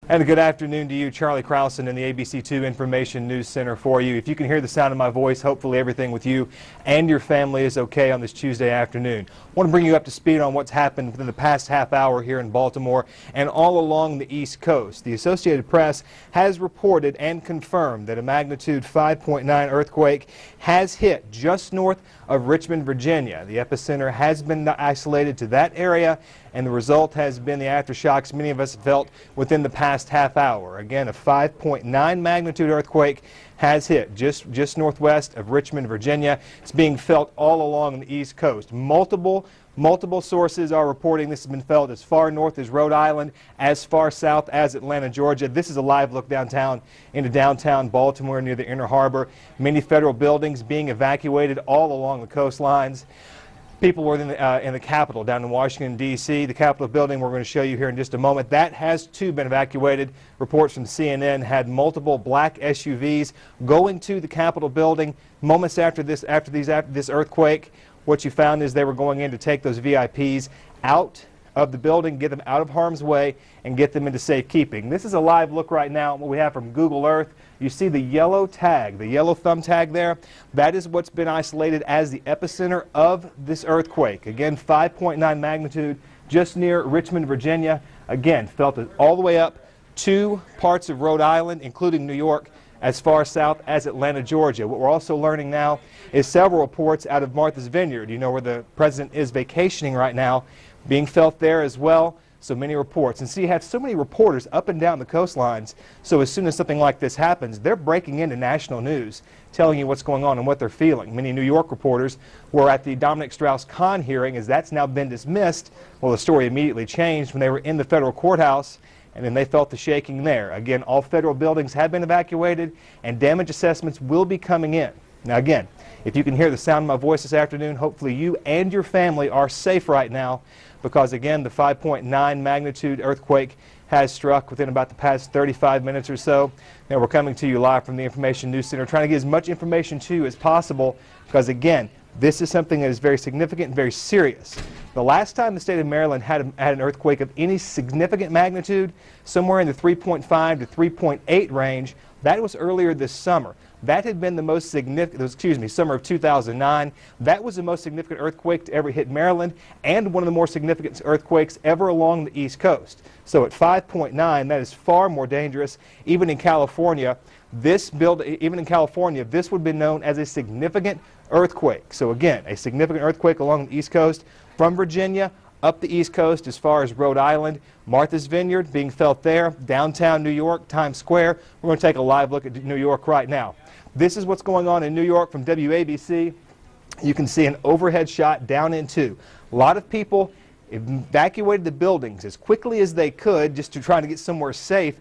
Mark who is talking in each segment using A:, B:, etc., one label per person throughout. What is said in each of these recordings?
A: And a good afternoon to you, Charlie Krausen in the ABC2 Information News Center for you. If you can hear the sound of my voice, hopefully everything with you and your family is okay on this Tuesday afternoon. I want to bring you up to speed on what's happened within the past half hour here in Baltimore and all along the East Coast. The Associated Press has reported and confirmed that a magnitude 5.9 earthquake has hit just north of Richmond, Virginia. The epicenter has been isolated to that area, and the result has been the aftershocks many of us felt within the past half hour. Again, a 5.9 magnitude earthquake has hit just northwest of Richmond, Virginia. It's being felt all along the East Coast. Multiple sources are reporting this has been felt as far north as Rhode Island, as far south as Atlanta, Georgia. This is a live look downtown into downtown Baltimore near the Inner Harbor. Many federal buildings being evacuated all along the coastlines. People were in the Capitol down in Washington, D.C. The Capitol building we're going to show you here in just a moment. That has too been evacuated. Reports from CNN had multiple black SUVs going to the Capitol building moments after this earthquake. What you found is they were going in to take those VIPs out of the building, get them out of harm's way, and get them into safekeeping. This is a live look right now at what we have from Google Earth. You see the yellow tag, the yellow thumb tag there. That is what's been isolated as the epicenter of this earthquake. Again, 5.9 magnitude just near Richmond, Virginia. Again, felt it all the way up to parts of Rhode Island, including New York, as far south as Atlanta, Georgia. What we're also learning now is several reports out of Martha's Vineyard, you know, where the president is vacationing right now, being felt there as well. So many reports. And see, you have so many reporters up and down the coastlines, so as soon as something like this happens, they're breaking into national news, telling you what's going on and what they're feeling. Many New York reporters were at the Dominic Strauss-Kahn hearing. As that's now been dismissed, well, the story immediately changed when they were in the federal courthouse, and then they felt the shaking there. Again, all federal buildings have been evacuated, and damage assessments will be coming in. Now again, if you can hear the sound of my voice this afternoon, hopefully you and your family are safe right now, because again, the 5.9 magnitude earthquake has struck within about the past 35 minutes or so. Now we're coming to you live from the Information News Center, trying to get as much information to you as possible, because again, this is something that is very significant and very serious. The last time the state of Maryland had an earthquake of any significant magnitude, somewhere in the 3.5 to 3.8 range, that was earlier this summer. That had been the most significant, summer of 2009. That was the most significant earthquake to ever hit Maryland, and one of the more significant earthquakes ever along the East Coast. So at 5.9, that is far more dangerous. Even in California, this would have been known as a significant earthquake. So again, a significant earthquake along the East Coast, from Virginia up the East Coast as far as Rhode Island. Martha's Vineyard being felt there, downtown New York, Times Square. We're going to take a live look at New York right now. This is what's going on in New York from WABC. You can see an overhead shot down into. A lot of people evacuated the buildings as quickly as they could just to try to get somewhere safe,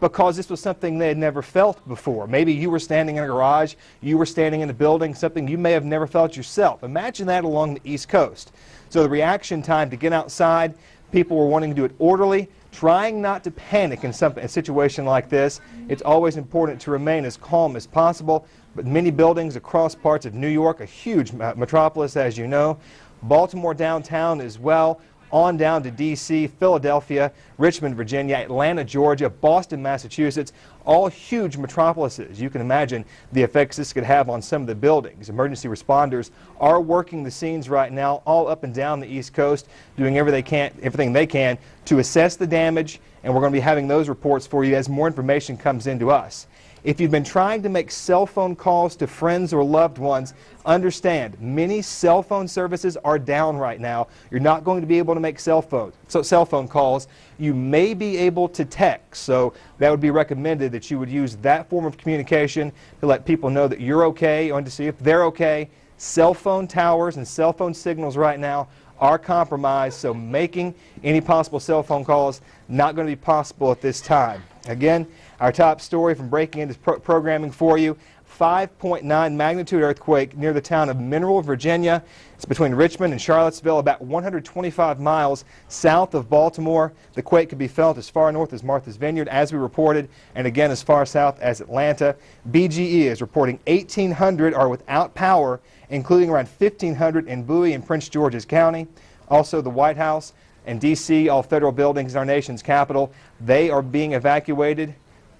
A: because this was something they had never felt before. Maybe you were standing in a garage, you were standing in a building, something you may have never felt yourself. Imagine that along the East Coast. So the reaction time to get outside, people were wanting to do it orderly, trying not to panic in a situation like this. It's always important to remain as calm as possible, but many buildings across parts of New York, a huge metropolis as you know, Baltimore downtown as well, on down to D.C., Philadelphia, Richmond, Virginia, Atlanta, Georgia, Boston, Massachusetts, all huge metropolises. You can imagine the effects this could have on some of the buildings. Emergency responders are working the scenes right now all up and down the East Coast, doing everything they can to assess the damage, and we're going to be having those reports for you as more information comes into us. If you've been trying to make cell phone calls to friends or loved ones, understand many cell phone services are down right now. You're not going to be able to make cell phone calls. You may be able to text, so that would be recommended that you would use that form of communication to let people know that you're okay, and to see if they're okay. Cell phone towers and cell phone signals right now are compromised, so making any possible cell phone calls not going to be possible at this time. Again, our top story from breaking into programming for you, 5.9 magnitude earthquake near the town of Mineral, Virginia. It's between Richmond and Charlottesville, about 125 miles south of Baltimore. The quake could be felt as far north as Martha's Vineyard, as we reported, and again as far south as Atlanta. BGE is reporting 1,800 are without power, including around 1,500 in Bowie and Prince George's County. Also, the White House In D.C., all federal buildings in our nation's capital, they are being evacuated.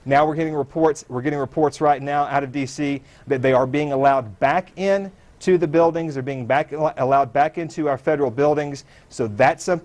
A: Now we're getting reports right now out of D.C. that they are being allowed back in to the buildings. They're being allowed back into our federal buildings. So that's a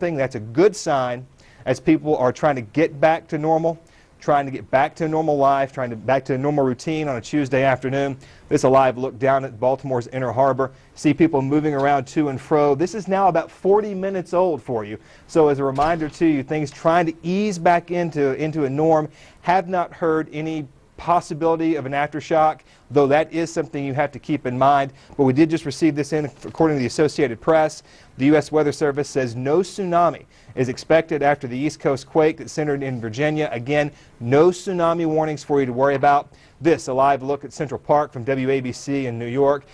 A: good sign as people are trying to get back to normal, trying to get back to a normal life, back to a normal routine on a Tuesday afternoon. This is a live look down at Baltimore's Inner Harbor. See people moving around to and fro. This is now about 40 minutes old for you. So as a reminder to you, things trying to ease back into a norm. Have not heard any possibility of an aftershock, though that is something you have to keep in mind. But we did just receive this in, according to the Associated Press. The U.S. Weather Service says no tsunami is expected after the East Coast quake that centered in Virginia. Again, no tsunami warnings for you to worry about. This, a live look at Central Park from WABC in New York.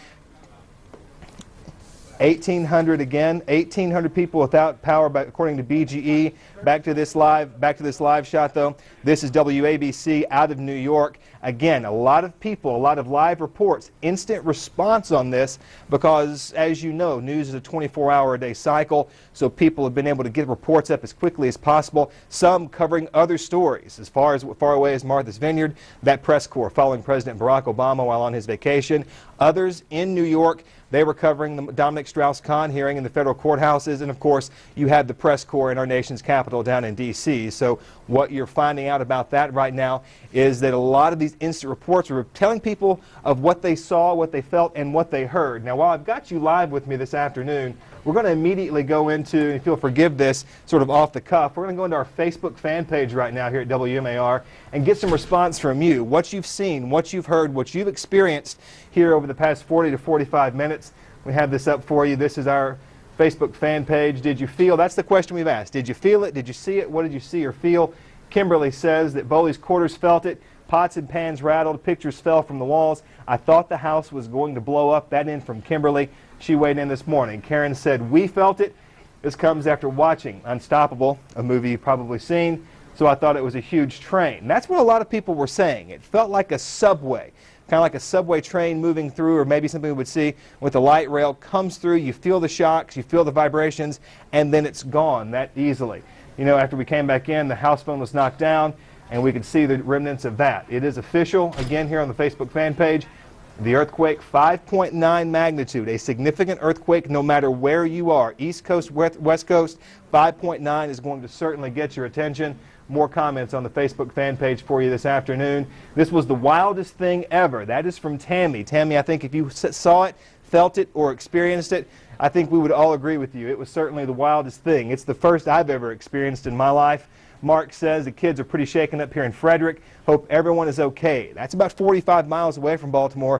A: 1,800 again, 1,800 people without power, according to BGE. Back to this live shot though. This is WABC out of New York. Again, a lot of people, a lot of live reports, instant response on this because, as you know, news is a 24-hour-a-day cycle, so people have been able to get reports up as quickly as possible, some covering other stories. As far away as Martha's Vineyard, that press corps following President Barack Obama while on his vacation. Others in New York, they were covering the Dominic Strauss-Kahn hearing in the federal courthouses, and of course, you had the press corps in our nation's capital down in D.C. So what you're finding out about that right now is that a lot of these instant reports were telling people of what they saw, what they felt, and what they heard. Now, while I've got you live with me this afternoon, we're going to immediately go into, and if you'll forgive this, sort of off the cuff, we're going to go into our Facebook fan page right now here at WMAR and get some response from you. What you've seen, what you've heard, what you've experienced here over the past 40 to 45 minutes. We have this up for you. This is our Facebook fan page. Did you feel? That's the question we've asked. Did you feel it? Did you see it? What did you see or feel? Kimberly says that Bowley's quarters felt it. Pots and pans rattled. Pictures fell from the walls. I thought the house was going to blow up. That in from Kimberly. She weighed in this morning. Karen said, we felt it. This comes after watching Unstoppable, a movie you've probably seen. So I thought it was a huge train. That's what a lot of people were saying. It felt like a subway. Kind of like a subway train moving through, or maybe something we would see with the light rail comes through, you feel the shocks, you feel the vibrations, and then it's gone that easily. You know, after we came back in, the house phone was knocked down, and we could see the remnants of that. It is official, again, here on the Facebook fan page. The earthquake, 5.9 magnitude, a significant earthquake no matter where you are. East Coast, West Coast, 5.9 is going to certainly get your attention. More comments on the Facebook fan page for you this afternoon. This was the wildest thing ever. That is from Tammy. Tammy, I think if you saw it, felt it, or experienced it, I think we would all agree with you. It was certainly the wildest thing. It's the first I've ever experienced in my life. Mark says the kids are pretty shaken up here in Frederick. Hope everyone is okay. That's about 45 miles away from Baltimore.